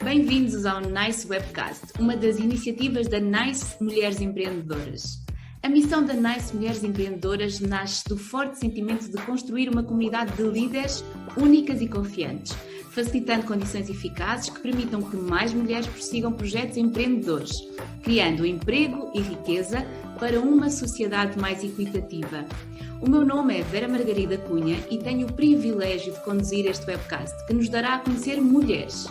Bem-vindos ao NICE Webcast, uma das iniciativas da NICE Mulheres Empreendedoras. A missão da NICE Mulheres Empreendedoras nasce do forte sentimento de construir uma comunidade de líderes únicas e confiantes, facilitando condições eficazes que permitam que mais mulheres prossigam projetos empreendedores, criando emprego e riqueza para uma sociedade mais equitativa. O meu nome é Vera Margarida Cunha e tenho o privilégio de conduzir este webcast, que nos dará a conhecer mulheres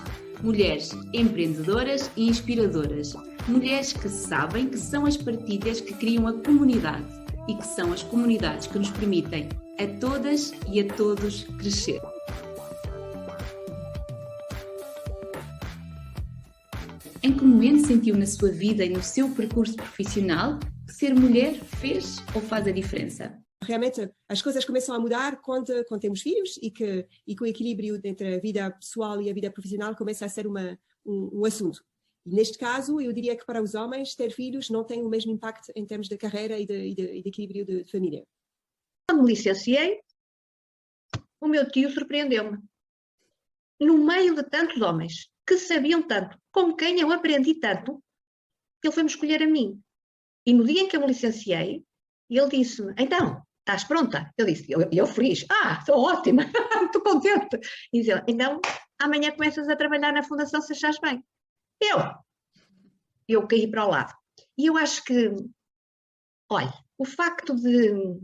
empreendedoras e inspiradoras, mulheres que sabem que são as partilhas que criam a comunidade e que são as comunidades que nos permitem a todas e a todos crescer. Em que momento sentiu na sua vida e no seu percurso profissional que ser mulher fez ou faz a diferença? Realmente as coisas começam a mudar quando temos filhos e que o equilíbrio entre a vida pessoal e a vida profissional começa a ser um assunto. E neste caso, eu diria que para os homens ter filhos não tem o mesmo impacto em termos de carreira e de equilíbrio de família. Quando me licenciei, o meu tio surpreendeu-me. No meio de tantos homens que sabiam tanto, com quem eu aprendi tanto, ele foi-me escolher a mim. E no dia em que eu me licenciei, ele disse-me, então, estás pronta? Eu disse, eu feliz, estou ótima, estou contente. E disse, então, amanhã começas a trabalhar na Fundação Se Achares Bem. Eu caí para o lado. E eu acho que, olha, o facto de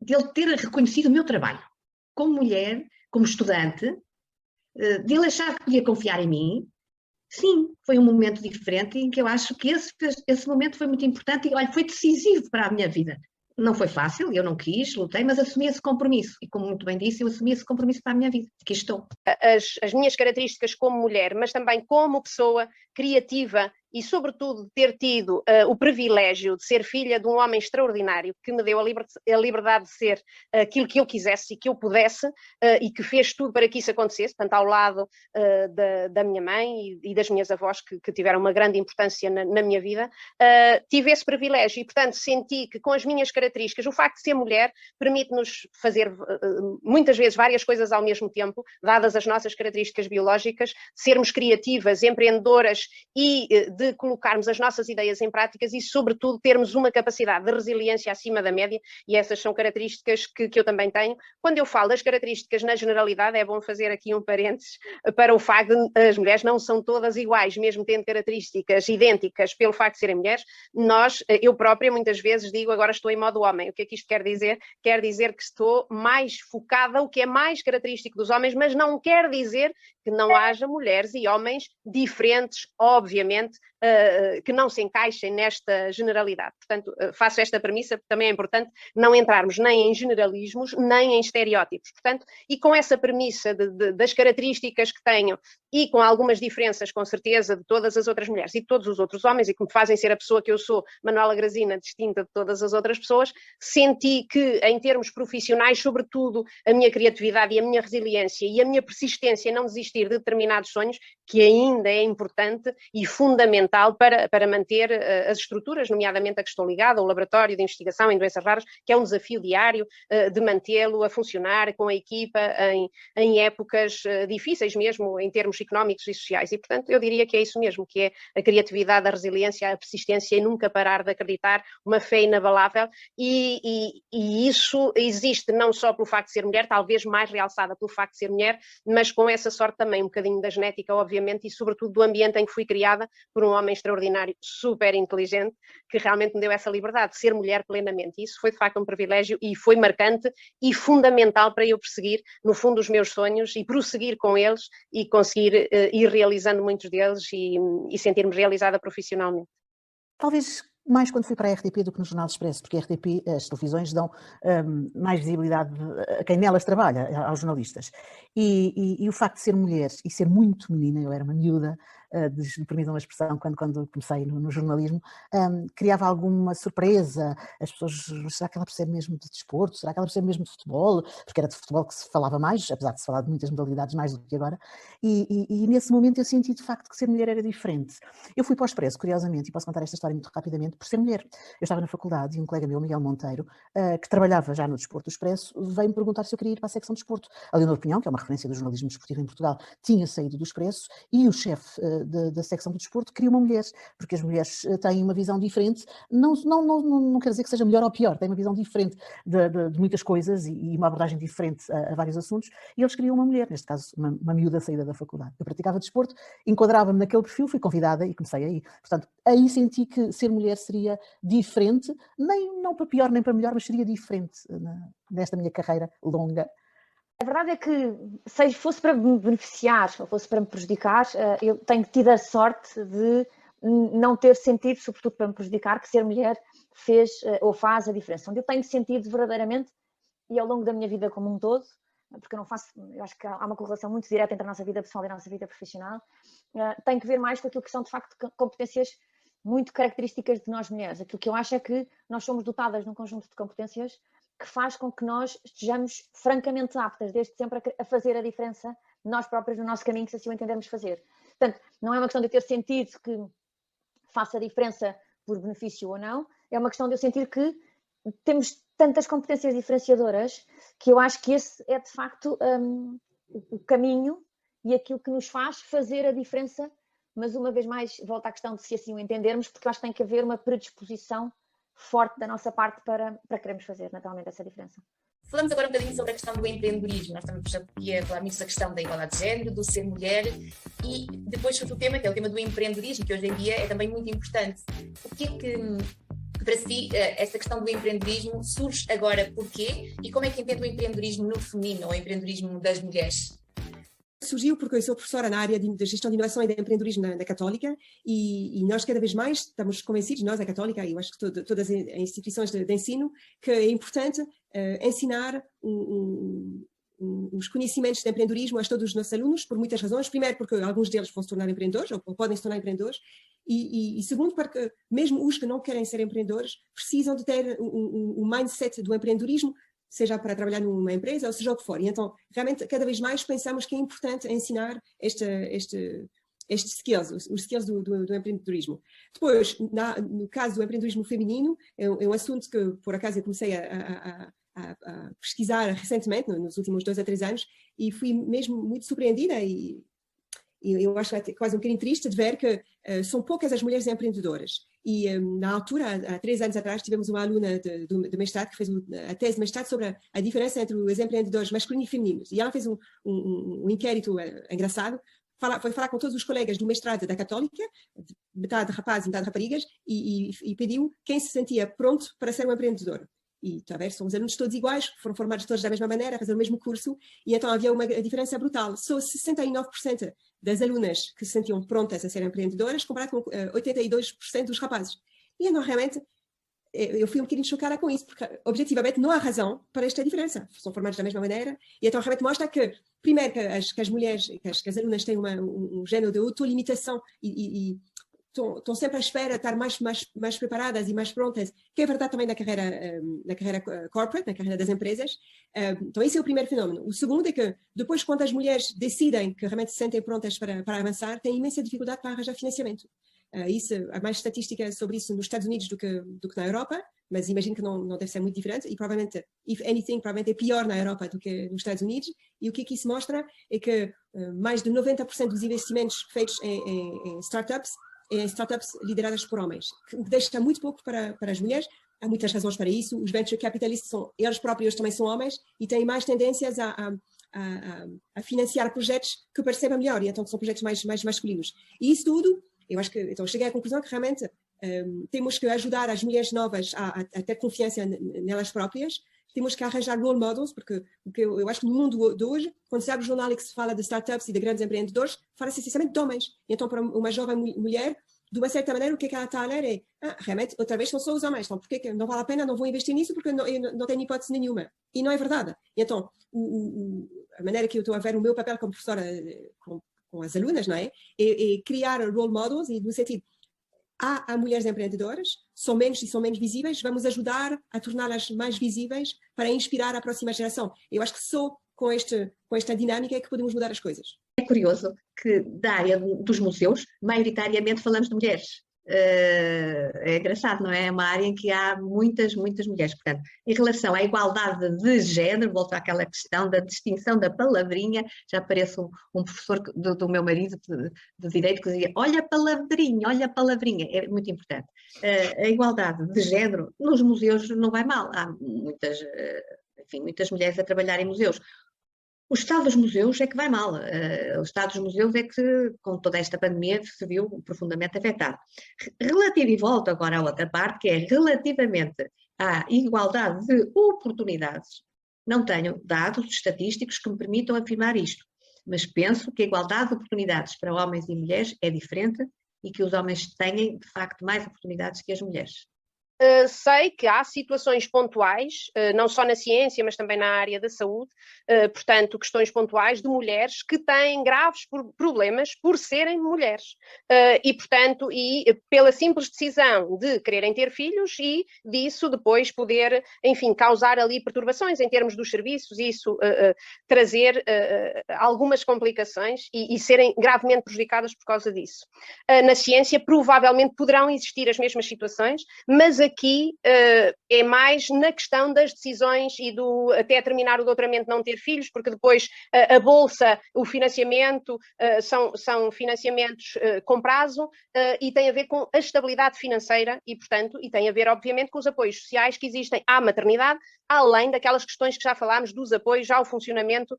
ele ter reconhecido o meu trabalho como mulher, como estudante, de ele achar que podia confiar em mim, sim, foi um momento diferente em que eu acho que esse momento foi muito importante e, olha, foi decisivo para a minha vida. Não foi fácil, eu não quis, lutei, mas assumi esse compromisso. E como muito bem disse, eu assumi esse compromisso para a minha vida. Aqui estou. As minhas características como mulher, mas também como pessoa criativa e, sobretudo, ter tido o privilégio de ser filha de um homem extraordinário que me deu a liberdade de ser aquilo que eu quisesse e que eu pudesse e que fez tudo para que isso acontecesse, portanto, ao lado da minha mãe e das minhas avós que tiveram uma grande importância na minha vida, tive esse privilégio e, portanto, senti que com as minhas características, o facto de ser mulher permite-nos fazer muitas vezes várias coisas ao mesmo tempo, dadas as nossas características biológicas, sermos criativas, empreendedoras e de colocarmos as nossas ideias em práticas e, sobretudo, termos uma capacidade de resiliência acima da média, e essas são características que eu também tenho. Quando eu falo das características na generalidade, é bom fazer aqui um parênteses para o facto de as mulheres não são todas iguais, mesmo tendo características idênticas pelo facto de serem mulheres. Eu própria, muitas vezes digo, agora estou em modo homem. O que é que isto quer dizer? Quer dizer que estou mais focada, o que é mais característico dos homens, mas não quer dizer que não haja mulheres e homens diferentes, obviamente, que não se encaixem nesta generalidade. Portanto, faço esta premissa, porque também é importante não entrarmos nem em generalismos, nem em estereótipos. Portanto, e com essa premissa das características que tenho e com algumas diferenças, com certeza, de todas as outras mulheres e de todos os outros homens e que me fazem ser a pessoa que eu sou, Manuela Grazina, distinta de todas as outras pessoas, senti que, em termos profissionais, sobretudo, a minha criatividade e a minha resiliência e a minha persistência em não desistir de determinados sonhos, que ainda é importante e fundamental para manter as estruturas, nomeadamente a que estou ligada, o laboratório de investigação em doenças raras, que é um desafio diário de mantê-lo a funcionar com a equipa em épocas difíceis mesmo, em termos económicos e sociais. E, portanto, eu diria que é isso mesmo, que é a criatividade, a resiliência, a persistência e nunca parar de acreditar, uma fé inabalável, e isso existe não só pelo facto de ser mulher, talvez mais realçada pelo facto de ser mulher, mas com essa sorte também um bocadinho da genética, obviamente, obviamente, e sobretudo do ambiente em que fui criada por um homem extraordinário, super inteligente, que realmente me deu essa liberdade de ser mulher plenamente. E isso foi de facto um privilégio e foi marcante e fundamental para eu perseguir, no fundo, os meus sonhos e prosseguir com eles e conseguir ir realizando muitos deles e sentir-me realizada profissionalmente. Talvez mais quando fui para a RTP do que no Jornal do Expresso, porque a RTP, as televisões dão mais visibilidade a quem nelas trabalha, aos jornalistas. E o facto de ser mulher e ser muito menina, eu era uma miúda, me permitam uma expressão, quando comecei no jornalismo, criava alguma surpresa. As pessoas, será que ela percebe mesmo de desporto? Será que ela percebe mesmo de futebol? Porque era de futebol que se falava mais, apesar de se falar de muitas modalidades mais do que agora. E nesse momento eu senti de facto que ser mulher era diferente. Eu fui para o Expresso, curiosamente, e posso contar esta história muito rapidamente, por ser mulher. Eu estava na faculdade e um colega meu, Miguel Monteiro, que trabalhava já no desporto do Expresso, veio-me perguntar se eu queria ir para a secção de desporto. A Leonor Pinhão, que é uma referência do jornalismo desportivo em Portugal, tinha saído do Expresso e o chefe da secção do desporto queria uma mulher, porque as mulheres têm uma visão diferente, não quer dizer que seja melhor ou pior, têm uma visão diferente de muitas coisas e uma abordagem diferente a vários assuntos, e eles queriam uma mulher, neste caso uma miúda saída da faculdade. Eu praticava desporto, enquadrava-me naquele perfil, fui convidada e comecei aí. Portanto, aí senti que ser mulher seria diferente, não para pior nem para melhor, mas seria diferente nesta minha carreira longa. A verdade é que, se fosse para me beneficiar ou fosse para me prejudicar, eu tenho tido a sorte de não ter sentido, sobretudo para me prejudicar, que ser mulher fez ou faz a diferença. Onde eu tenho sentido verdadeiramente, e ao longo da minha vida como um todo, porque eu acho que há uma correlação muito direta entre a nossa vida pessoal e a nossa vida profissional, tem que ver mais com aquilo que são, de facto, competências muito características de nós mulheres. Aquilo que eu acho é que nós somos dotadas de um conjunto de competências que faz com que nós estejamos francamente aptas, desde sempre, a fazer a diferença nós próprios no nosso caminho, se assim o entendermos fazer. Portanto, não é uma questão de eu ter sentido que faça a diferença por benefício ou não, é uma questão de eu sentir que temos tantas competências diferenciadoras que eu acho que esse é, de facto, o caminho e aquilo que nos faz fazer a diferença, mas uma vez mais, volta à questão de se assim o entendermos, porque eu acho que tem que haver uma predisposição forte da nossa parte para queremos fazer naturalmente essa diferença. Falamos agora um bocadinho sobre a questão do empreendedorismo. Nós estamos aqui a falar muito da questão da igualdade de género, do ser mulher e depois outro tema, que é o tema do empreendedorismo, que hoje em dia é também muito importante. O que é que, para si, essa questão do empreendedorismo surge agora porquê e como é que entende o empreendedorismo no feminino ou o empreendedorismo das mulheres? Surgiu porque eu sou professora na área de gestão de inovação e de empreendedorismo na Católica e nós cada vez mais estamos convencidos, nós a Católica e eu acho que todas as instituições de ensino, que é importante ensinar os conhecimentos de empreendedorismo a todos os nossos alunos por muitas razões. Primeiro porque alguns deles vão se tornar empreendedores ou podem se tornar empreendedores e segundo porque mesmo os que não querem ser empreendedores precisam de ter um mindset do empreendedorismo, seja para trabalhar numa empresa ou seja o que for. E então, realmente, cada vez mais pensamos que é importante ensinar estes skills, os skills do empreendedorismo. Depois, no caso do empreendedorismo feminino, é um assunto que, por acaso, eu comecei a pesquisar recentemente, nos últimos 2 a 3 anos, e fui mesmo muito surpreendida e eu acho quase um bocadinho triste de ver que são poucas as mulheres empreendedoras. E na altura, há 3 anos atrás, tivemos uma aluna de mestrado que fez a tese de mestrado sobre a diferença entre os empreendedores masculinos e femininos. E ela fez um inquérito engraçado, foi falar com todos os colegas do mestrado da Católica, metade rapazes e metade raparigas, e pediu quem se sentia pronto para ser um empreendedor. E, talvez, são os alunos todos iguais, foram formados todos da mesma maneira, a fazer o mesmo curso, e então havia uma diferença brutal. Só 69% das alunas que se sentiam prontas a ser empreendedoras, comparado com 82% dos rapazes. E então, realmente, eu fui um bocadinho chocada com isso, porque, objetivamente, não há razão para esta diferença. São formados da mesma maneira, e então realmente mostra que, primeiro, que as mulheres, que as alunas têm um género de autolimitação e estão sempre à espera de estar mais preparadas e mais prontas, que é verdade também na carreira corporate, na carreira das empresas. Então esse é o primeiro fenómeno. O segundo é que depois, quando as mulheres decidem que realmente se sentem prontas para avançar, têm imensa dificuldade para arranjar financiamento. Há mais estatística sobre isso nos Estados Unidos do que na Europa, mas imagino que não deve ser muito diferente e provavelmente, if anything, provavelmente é pior na Europa do que nos Estados Unidos. E o que isso mostra é que mais de 90% dos investimentos feitos em startups lideradas por homens, que deixa muito pouco para as mulheres. Há muitas razões para isso. Os venture capitalists eles próprios também são homens e têm mais tendências a a financiar projetos que percebam melhor, e então que são projetos mais masculinos. E isso tudo, eu acho que, então cheguei à conclusão que realmente temos que ajudar as mulheres novas a ter confiança nelas próprias, temos que arranjar role models, porque eu acho que no mundo de hoje, quando se abre o jornal e que se fala de startups e de grandes empreendedores, fala-se essencialmente de homens. E então, para uma jovem mulher, de uma certa maneira, o que é que ela está a ler é, realmente, outra vez são só os homens, então porque que não vale a pena, não vou investir nisso porque eu não tenho hipótese nenhuma. E não é verdade. E então, a maneira que eu estou a ver o meu papel como professora com as alunas, não é? É criar role models, e no sentido, há mulheres empreendedoras, são menos visíveis, vamos ajudar a torná-las mais visíveis para inspirar a próxima geração. Eu acho que só com esta dinâmica é que podemos mudar as coisas. É curioso que da área dos museus, maioritariamente falamos de mulheres. É engraçado, não é? É uma área em que há muitas mulheres. Portanto, em relação à igualdade de género, volto àquela questão da distinção da palavrinha, já parece um professor do meu marido de Direito que dizia, olha a palavrinha, é muito importante. A igualdade de género nos museus não vai mal, há muitas mulheres a trabalhar em museus. O estado dos museus é que vai mal. O estado dos museus é que, com toda esta pandemia, se viu profundamente afetado. E volto agora à outra parte, que é relativamente à igualdade de oportunidades. Não tenho dados estatísticos que me permitam afirmar isto, mas penso que a igualdade de oportunidades para homens e mulheres é diferente e que os homens têm, de facto, mais oportunidades que as mulheres. Sei que há situações pontuais, não só na ciência, mas também na área da saúde, portanto, questões pontuais de mulheres que têm graves problemas por serem mulheres. E, portanto, pela simples decisão de quererem ter filhos e disso depois poder, enfim, causar ali perturbações em termos dos serviços e isso trazer algumas complicações e serem gravemente prejudicadas por causa disso. Na ciência, provavelmente poderão existir as mesmas situações, mas aqui é mais na questão das decisões e até terminar o doutoramento não ter filhos, porque depois a bolsa, o financiamento, são financiamentos com prazo e tem a ver com a estabilidade financeira e, portanto, e tem a ver, obviamente, com os apoios sociais que existem à maternidade, além daquelas questões que já falámos dos apoios ao funcionamento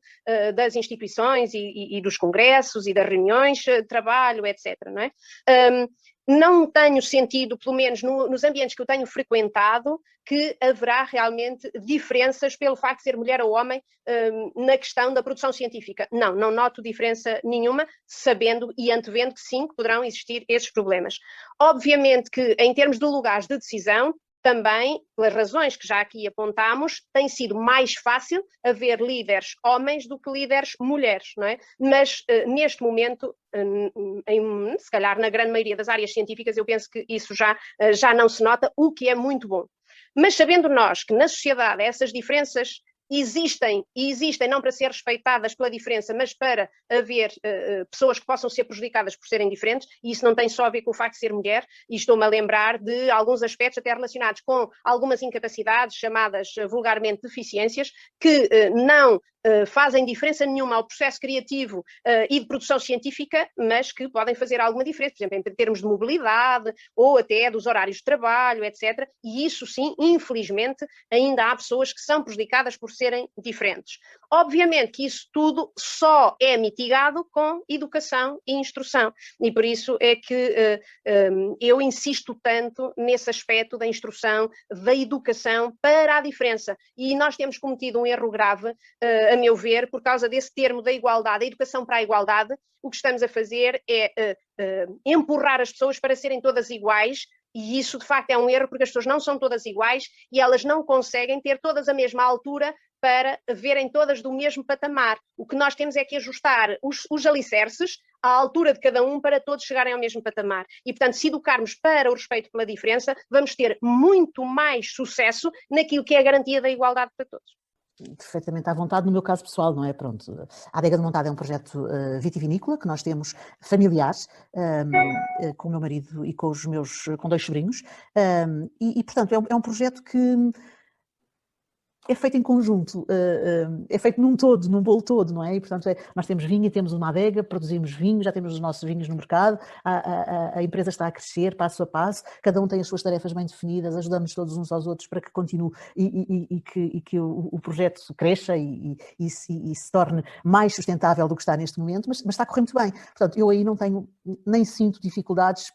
das instituições e dos congressos e das reuniões de trabalho, etc. Não é? Não tenho sentido, pelo menos nos ambientes que eu tenho frequentado, que haverá realmente diferenças pelo facto de ser mulher ou homem na questão da produção científica. Não noto diferença nenhuma, sabendo e antevendo que sim, que poderão existir esses problemas. Obviamente que, em termos de lugares de decisão, também, pelas razões que já aqui apontámos, tem sido mais fácil haver líderes homens do que líderes mulheres, não é? Mas, neste momento, se calhar na grande maioria das áreas científicas, eu penso que isso já não se nota, o que é muito bom. Mas sabendo nós que na sociedade essas diferenças existem não para ser respeitadas pela diferença, mas para haver pessoas que possam ser prejudicadas por serem diferentes, e isso não tem só a ver com o facto de ser mulher, e estou-me a lembrar de alguns aspectos até relacionados com algumas incapacidades, chamadas vulgarmente deficiências, que não fazem diferença nenhuma ao processo criativo e de produção científica, mas que podem fazer alguma diferença, por exemplo, em termos de mobilidade ou até dos horários de trabalho, etc. E isso sim, infelizmente, ainda há pessoas que são prejudicadas por serem diferentes. Obviamente que isso tudo só é mitigado com educação e instrução, e por isso é que eu insisto tanto nesse aspecto da instrução, da educação para a diferença. E nós temos cometido um erro grave, a meu ver, por causa desse termo da igualdade, a educação para a igualdade. O que estamos a fazer é empurrar as pessoas para serem todas iguais, e isso de facto é um erro, porque as pessoas não são todas iguais e elas não conseguem ter todas a mesma altura para verem todas do mesmo patamar. O que nós temos é que ajustar os alicerces à altura de cada um para todos chegarem ao mesmo patamar. E, portanto, se educarmos para o respeito pela diferença, vamos ter muito mais sucesso naquilo que é a garantia da igualdade para todos. Perfeitamente à vontade, no meu caso pessoal, não é? Pronto, a Adega de Montada é um projeto vitivinícola que nós temos familiares, com o meu marido e com 2 sobrinhos, e portanto é um projeto que é feito em conjunto, é feito num todo, num bolo todo, não é? E, portanto, nós temos vinho, temos uma adega, produzimos vinho, já temos os nossos vinhos no mercado, a empresa está a crescer passo a passo, cada um tem as suas tarefas bem definidas, ajudamos todos uns aos outros para que continue e que o projeto cresça e se torne mais sustentável do que está neste momento, mas está a correr muito bem. Portanto, eu aí não tenho, nem sinto dificuldades,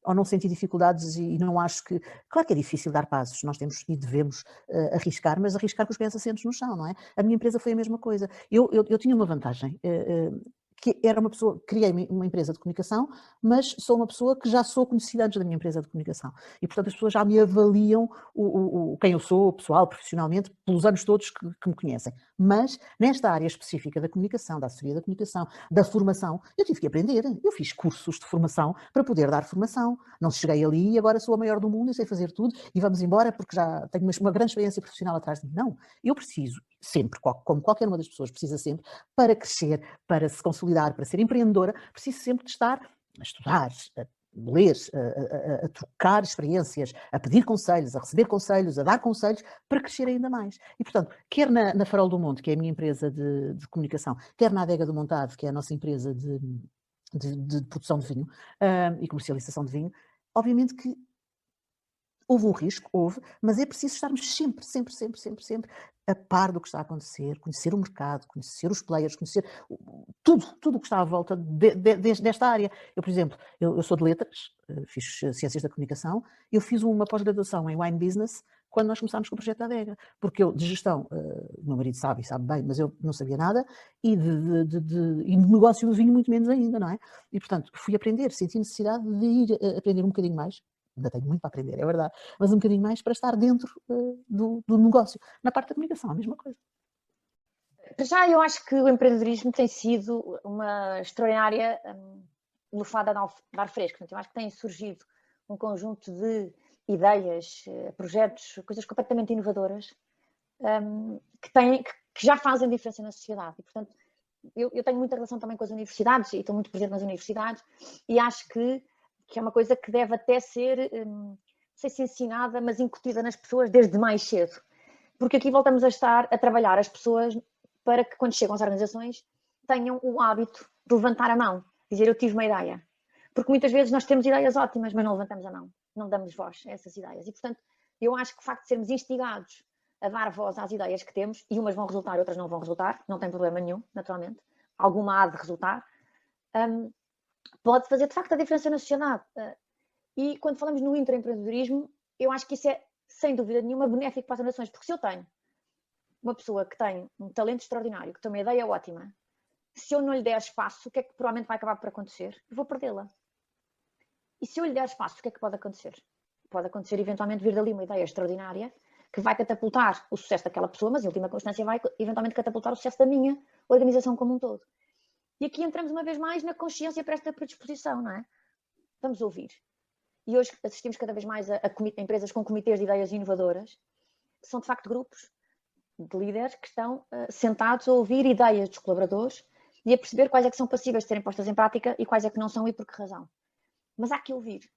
ou não senti dificuldades e não acho que... Claro que é difícil dar passos, nós temos e devemos arriscar, mas arriscar com os pés assentos no chão, não é? A minha empresa foi a mesma coisa. Eu tinha uma vantagem, que era uma pessoa, criei uma empresa de comunicação, mas sou uma pessoa que já sou conhecida antes da minha empresa de comunicação. E, portanto, as pessoas já me avaliam quem eu sou, pessoal, profissionalmente, pelos anos todos que me conhecem. Mas, nesta área específica da comunicação, da assessoria da comunicação, da formação, eu tive que aprender. Eu fiz cursos de formação para poder dar formação. Não cheguei ali e agora sou a maior do mundo e sei fazer tudo e vamos embora porque já tenho uma grande experiência profissional atrás de mim. Não, eu preciso sempre, como qualquer uma das pessoas precisa sempre, para crescer, para se consolidar, para ser empreendedora, preciso sempre de estar a estudar, a ler, a trocar experiências, a pedir conselhos, a receber conselhos, a dar conselhos, para crescer ainda mais. E, portanto, quer na Farol do Monte, que é a minha empresa de comunicação, quer na Adega do Montado, que é a nossa empresa de produção de vinho e comercialização de vinho, obviamente que houve um risco, mas é preciso estarmos sempre a par do que está a acontecer, conhecer o mercado, conhecer os players, conhecer tudo o que está à volta desta área. Eu, por exemplo, eu sou de letras, fiz ciências da comunicação, eu fiz uma pós-graduação em wine business quando nós começámos com o projeto da adega, porque eu de gestão, o meu marido sabe bem, mas eu não sabia nada, e de negócio de vinho muito menos ainda, não é? E, portanto, fui aprender, senti necessidade de ir aprender um bocadinho mais. Ainda tenho muito para aprender, é verdade, mas um bocadinho mais para estar dentro do negócio. Na parte da comunicação, a mesma coisa. Já eu acho que o empreendedorismo tem sido uma extraordinária lufada de ar fresco. Eu acho que tem surgido um conjunto de ideias, projetos, coisas completamente inovadoras que já fazem diferença na sociedade. E, portanto, eu tenho muita relação também com as universidades e estou muito presente nas universidades e acho que é uma coisa que deve até ser, não sei se ensinada, mas incutida nas pessoas desde mais cedo. Porque aqui voltamos a estar a trabalhar as pessoas para que, quando chegam às organizações, tenham o hábito de levantar a mão, dizer eu tive uma ideia. Porque muitas vezes nós temos ideias ótimas, mas não levantamos a mão, não damos voz a essas ideias. E, portanto, eu acho que o facto de sermos instigados a dar voz às ideias que temos, e umas vão resultar, outras não vão resultar, não tem problema nenhum, naturalmente, alguma há de resultar, pode fazer de facto a diferença na sociedade. E quando falamos no intraempreendedorismo, eu acho que isso é, sem dúvida nenhuma, benéfico para as nações, porque se eu tenho uma pessoa que tem um talento extraordinário, que tem uma ideia ótima, se eu não lhe der espaço, o que é que provavelmente vai acabar por acontecer? Eu vou perdê-la. E se eu lhe der espaço, o que é que pode acontecer? Pode acontecer eventualmente vir dali uma ideia extraordinária que vai catapultar o sucesso daquela pessoa, mas em última constância vai eventualmente catapultar o sucesso da minha organização como um todo. E aqui entramos uma vez mais na consciência para esta predisposição, não é? Vamos ouvir. E hoje assistimos cada vez mais a empresas com comitês de ideias inovadoras, que são de facto grupos de líderes que estão sentados a ouvir ideias dos colaboradores e a perceber quais é que são passíveis de serem postas em prática e quais é que não são e por que razão. Mas há que ouvir.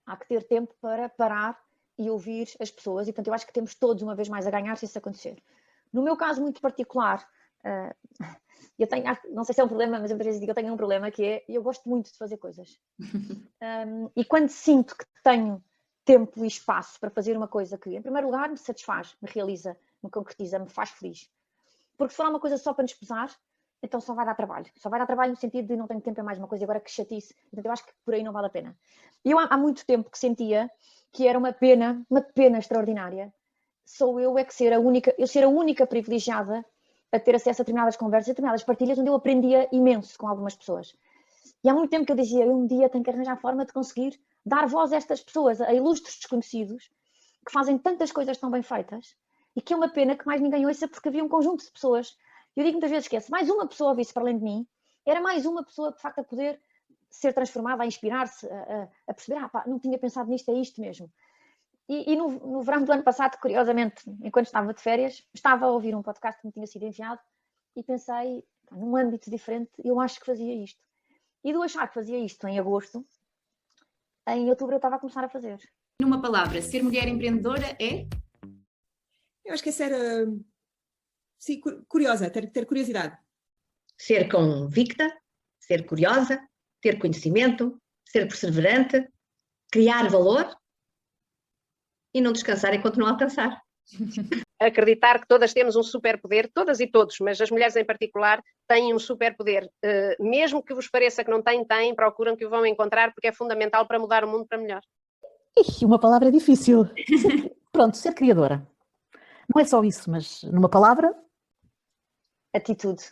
Há que ter tempo para parar e ouvir as pessoas e, portanto, eu acho que temos todos uma vez mais a ganhar se isso acontecer. No meu caso muito particular, eu tenho, não sei se é um problema, mas eu muitas vezes digo que eu tenho um problema que é, eu gosto muito de fazer coisas. E quando sinto que tenho tempo e espaço para fazer uma coisa que, em primeiro lugar, me satisfaz, me realiza, me concretiza, me faz feliz. Porque se for uma coisa só para nos pesar, então só vai dar trabalho. Só vai dar trabalho no sentido de não tenho tempo é mais uma coisa, agora que chatice. Portanto, eu acho que por aí não vale a pena. E eu há muito tempo que sentia que era uma pena extraordinária. Sou eu ser a única privilegiada a ter acesso a determinadas conversas, a determinadas partilhas, onde eu aprendia imenso com algumas pessoas. E há muito tempo que eu dizia, eu um dia tenho que arranjar a forma de conseguir dar voz a estas pessoas, a ilustres desconhecidos, que fazem tantas coisas tão bem feitas, e que é uma pena que mais ninguém ouça, porque havia um conjunto de pessoas. Eu digo muitas vezes que se mais uma pessoa ouvisse para além de mim, era mais uma pessoa, de facto, a poder ser transformada, a inspirar-se, a perceber, não tinha pensado nisto, é isto mesmo. E no verão do ano passado, curiosamente, enquanto estava de férias, estava a ouvir um podcast que me tinha sido enviado e pensei, num âmbito diferente, eu acho que fazia isto. E do achar que fazia isto em agosto, em outubro eu estava a começar a fazer. Numa palavra, ser mulher empreendedora é? Eu acho que é ser sim, curiosa, ter curiosidade. Ser convicta, ser curiosa, ter conhecimento, ser perseverante, criar valor e não descansar enquanto não alcançar. Acreditar que todas temos um superpoder, todas e todos, mas as mulheres em particular têm um superpoder. Mesmo que vos pareça que não têm, procuram que o vão encontrar, porque é fundamental para mudar o mundo para melhor. Uma palavra difícil. Pronto, ser criadora. Não é só isso, mas numa palavra... Atitude.